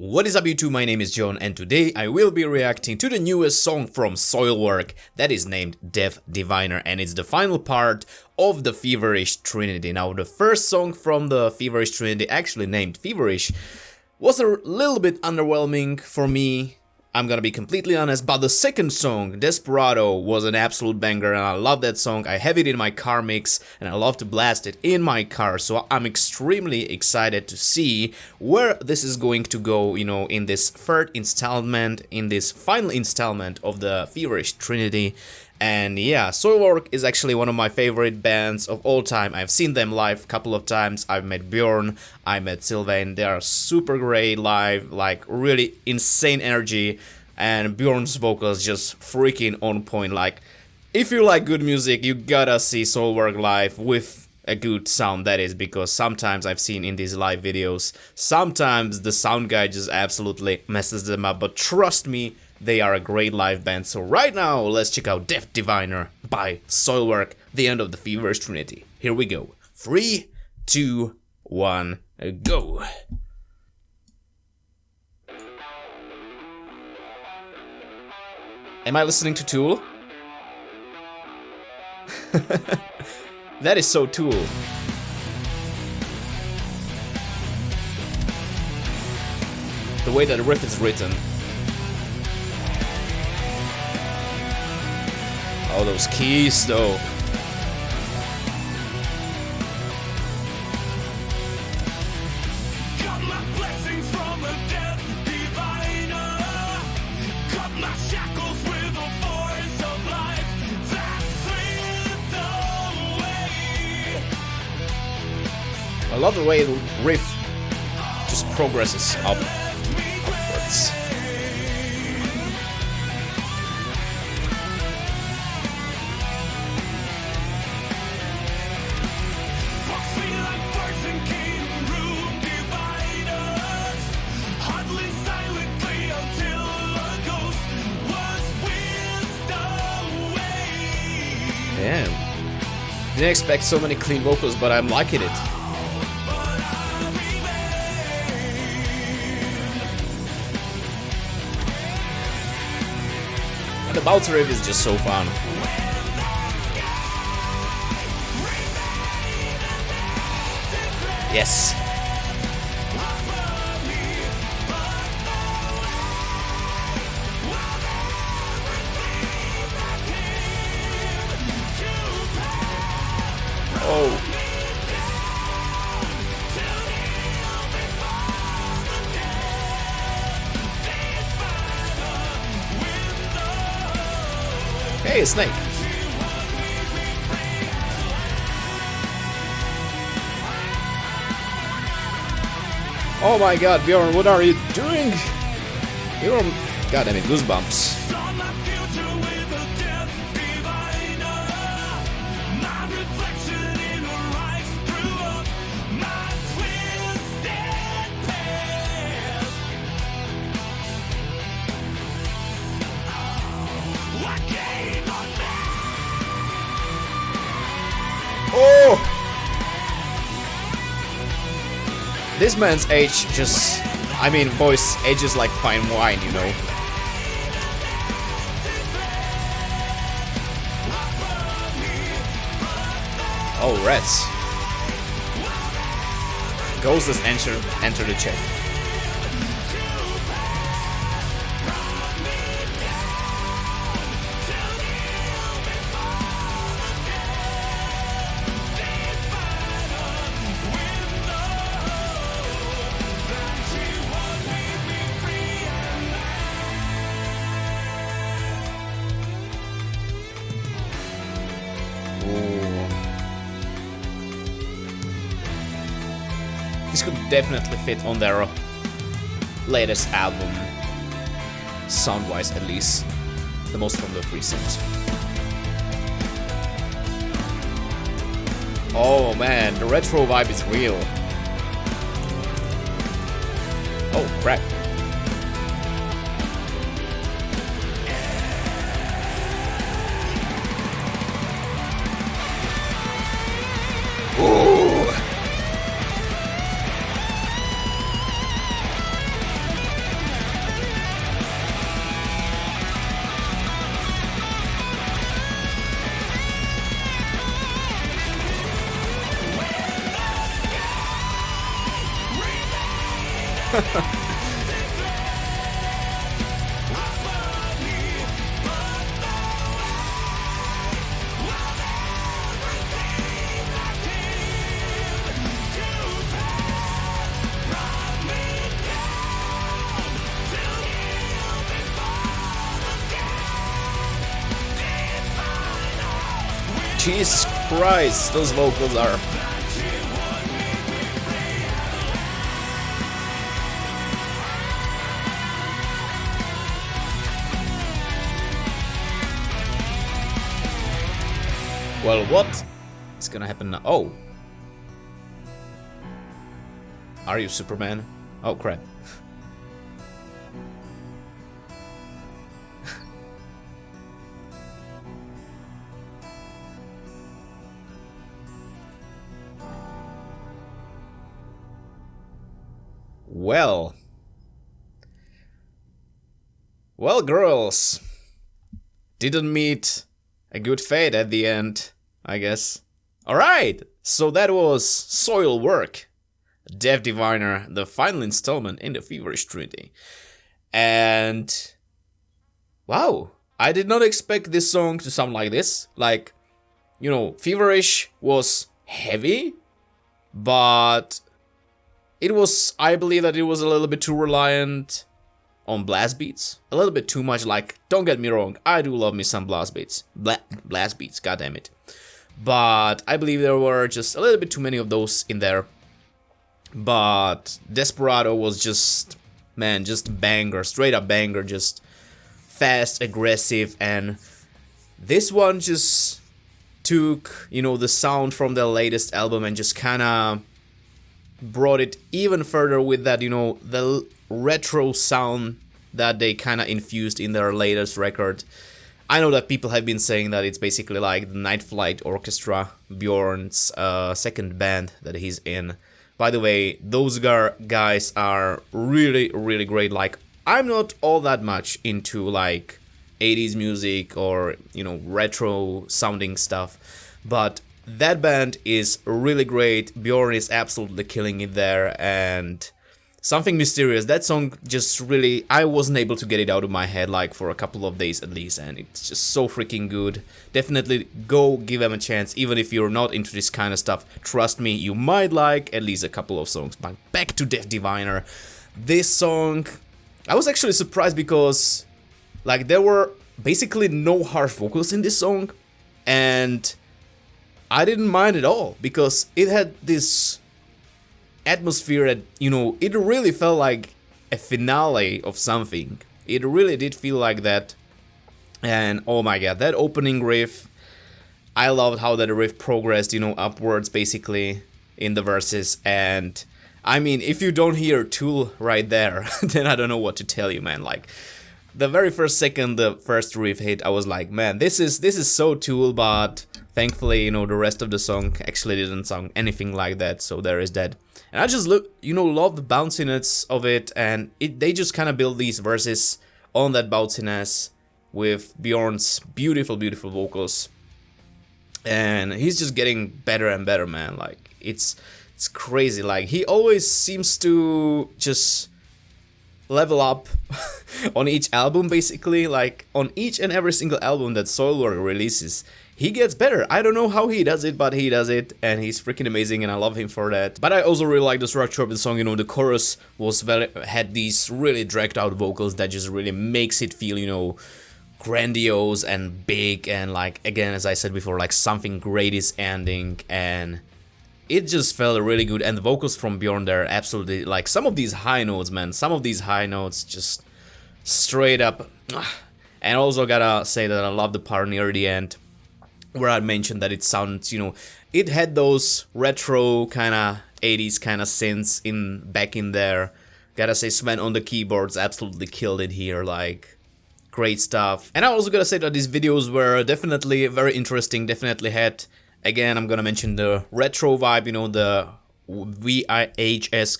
What is up YouTube, my name is John and today I will be reacting to the newest song from Soilwork that is named Death Diviner, and it's the final part of the Feverish Trinity. Now the first song from the Feverish Trinity, actually named Feverish, was a little bit underwhelming for me. I'm gonna be completely honest, but the second song, Desperado, was an absolute banger and I love that song. I have it in my car mix and I love to blast it in my car, so I'm extremely excited to see where this is going to go, you know, in this third installment, in this final installment of the Feverish Trinity. And yeah, Soilwork is actually one of my favorite bands of all time. I've seen them live a couple of times. I've met Bjorn, I met Sylvain. They are super great live, like really insane energy. And Bjorn's vocals just freaking on point. Like, if you like good music, you gotta see Soilwork live with a good sound, that is, because sometimes I've seen in these live videos, sometimes the sound guy just absolutely messes them up, but trust me, they are a great live band. So right now, let's check out Death Diviner by Soilwork, the end of the Feverish Trinity. Here we go. 3, 2, 1, go. Am I listening to Tool? That is so Tool. The way that the riff is written. Oh, those keys, though. Got my blessings from a death diviner. Cut my shackles with a force of life that slipped away. I love the way the riff just progresses upwards. Damn. Didn't expect so many clean vocals, but I'm liking it. And the bounce riff is just so fun. Yes. Oh. Hey, Snake. Oh my god, Bjorn, what are you doing? You're... God damn it, goosebumps. Oh! This man's age just... I mean, voice ages like fine wine, you know. Oh, rats. Ghost has enter the chat. This could definitely fit on their latest album, sound-wise at least, the most from the recent. Oh man, the retro vibe is real. Oh crap. Ooh. Jesus Christ, those vocals are... Well, what is gonna happen now? Oh. Are you Superman? Oh, crap. Well. Well, girls. Didn't meet a good fate at the end, I guess. Alright, so that was Soilwork, Dev Diviner, the final installment in the Feverish Trinity. And... wow, I did not expect this song to sound like this. Like, you know, Feverish was heavy, but... it was, I believe that it was a little bit too reliant on blast beats. A little bit too much, like, don't get me wrong, I do love me some blast beats. Blast beats, goddammit. But I believe there were just a little bit too many of those in there. But Desperado was just, man, just banger, straight up banger, just fast, aggressive, and this one just took, you know, the sound from the latest album and just kinda brought it even further with that, you know, the retro sound that they kind of infused in their latest record. I know that people have been saying that it's basically like the Night Flight Orchestra, Bjorn's second band that he's in. By the way, those guys are really, really great. Like, I'm not all that much into like 80s music or, you know, retro sounding stuff, but that band is really great. Bjorn is absolutely killing it there, and Something Mysterious, that song just really, I wasn't able to get it out of my head like for a couple of days at least, and it's just so freaking good. Definitely go give them a chance, even if you're not into this kind of stuff. Trust me, you might like at least a couple of songs. But back to Dev Diviner. This song, I was actually surprised because like there were basically no harsh vocals in this song, and I didn't mind at all because it had this atmosphere that, you know, it really felt like a finale of something. It really did feel like that. And oh my god, that opening riff, I loved how that riff progressed, you know, upwards basically in the verses. And I mean, if you don't hear Tool right there, then I don't know what to tell you, man. Like, the very first second the first riff hit, I was like, man, this is so Tool, but thankfully, you know, the rest of the song actually didn't sound anything like that, so there is that. And I just love the bounciness of it, and they just kind of build these verses on that bounciness with Bjorn's beautiful, beautiful vocals. And he's just getting better and better, man. Like, it's crazy. Like, he always seems to just level up on each album, basically. Like, on each and every single album that Soilwork releases, he gets better. I don't know how he does it, but he does it, and he's freaking amazing, and I love him for that. But I also really like the structure of the song. You know, the chorus had these really dragged out vocals that just really makes it feel, you know, grandiose and big, and like, again, as I said before, like something great is ending, and it just felt really good. And the vocals from Bjorn there, absolutely, like some of these high notes, man, some of these high notes just straight up. And also gotta say that I love the part near the end where I mentioned that it sounds, you know, it had those retro kind of 80s kind of synths back in there. Gotta say, Sven on the keyboards absolutely killed it here, like, great stuff. And I also gotta say that these videos were definitely very interesting, definitely had, again, I'm gonna mention the retro vibe, you know, the VHS,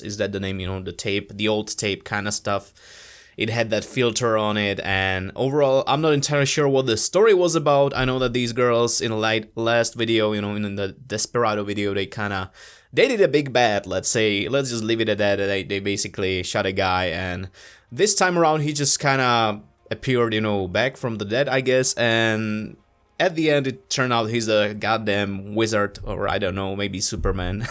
is that the name, you know, the tape, the old tape kind of stuff. It had that filter on it, and overall, I'm not entirely sure what the story was about. I know that these girls in the last video, you know, in the Desperado video, they kind of they did a big bet, let's say, let's just leave it at that. They basically shot a guy, and this time around he just kind of appeared, you know, back from the dead, I guess, and at the end it turned out he's a goddamn wizard, or I don't know, maybe Superman.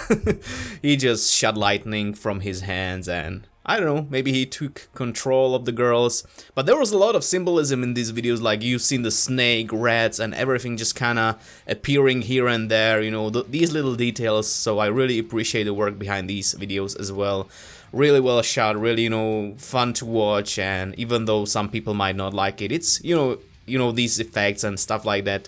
He just shot lightning from his hands, and I don't know, maybe he took control of the girls. But there was a lot of symbolism in these videos, like you've seen the snake, rats, and everything just kinda appearing here and there, you know, these little details. So I really appreciate the work behind these videos as well. Really well shot, really, you know, fun to watch, and even though some people might not like it, it's, you know, these effects and stuff like that,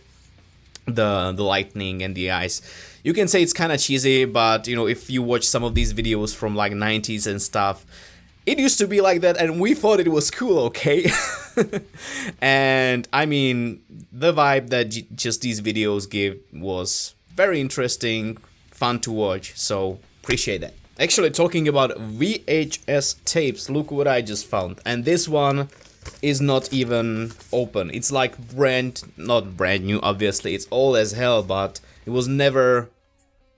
the lightning and the ice. You can say it's kind of cheesy, but you know, if you watch some of these videos from like 90s and stuff, it used to be like that, and we thought it was cool, okay? And I mean, the vibe that just these videos give was very interesting, fun to watch, so appreciate that. Actually, talking about VHS tapes, look what I just found. And this one is not even open. It's like not brand new, obviously, it's old as hell, but it was never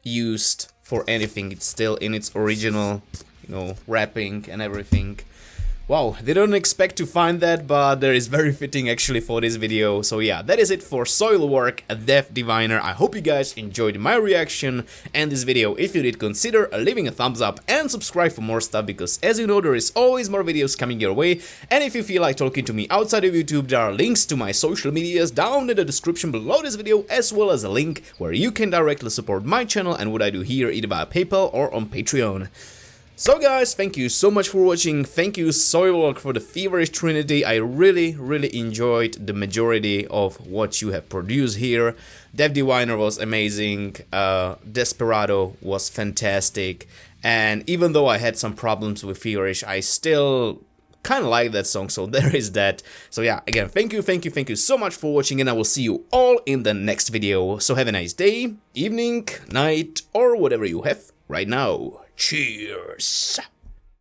used for anything. It's still in its original, you know, wrapping and everything. Wow, didn't expect to find that, but there is very fitting actually for this video. So yeah, that is it for Soilwork, a Death Diviner. I hope you guys enjoyed my reaction and this video. If you did, consider leaving a thumbs up and subscribe for more stuff, because as you know, there is always more videos coming your way. And if you feel like talking to me outside of YouTube, there are links to my social medias down in the description below this video, as well as a link where you can directly support my channel and what I do here, either via PayPal or on Patreon. So guys, thank you so much for watching. Thank you Soilwork for the Feverish Trinity. I really enjoyed the majority of what you have produced here. Death Diviner was amazing, Desperado was fantastic, and even though I had some problems with Feverish, I still kind of like that song, so there is that. So yeah, again, thank you so much for watching, and I will see you all in the next video. So have a nice day, evening, night, or whatever you have right now. Cheers!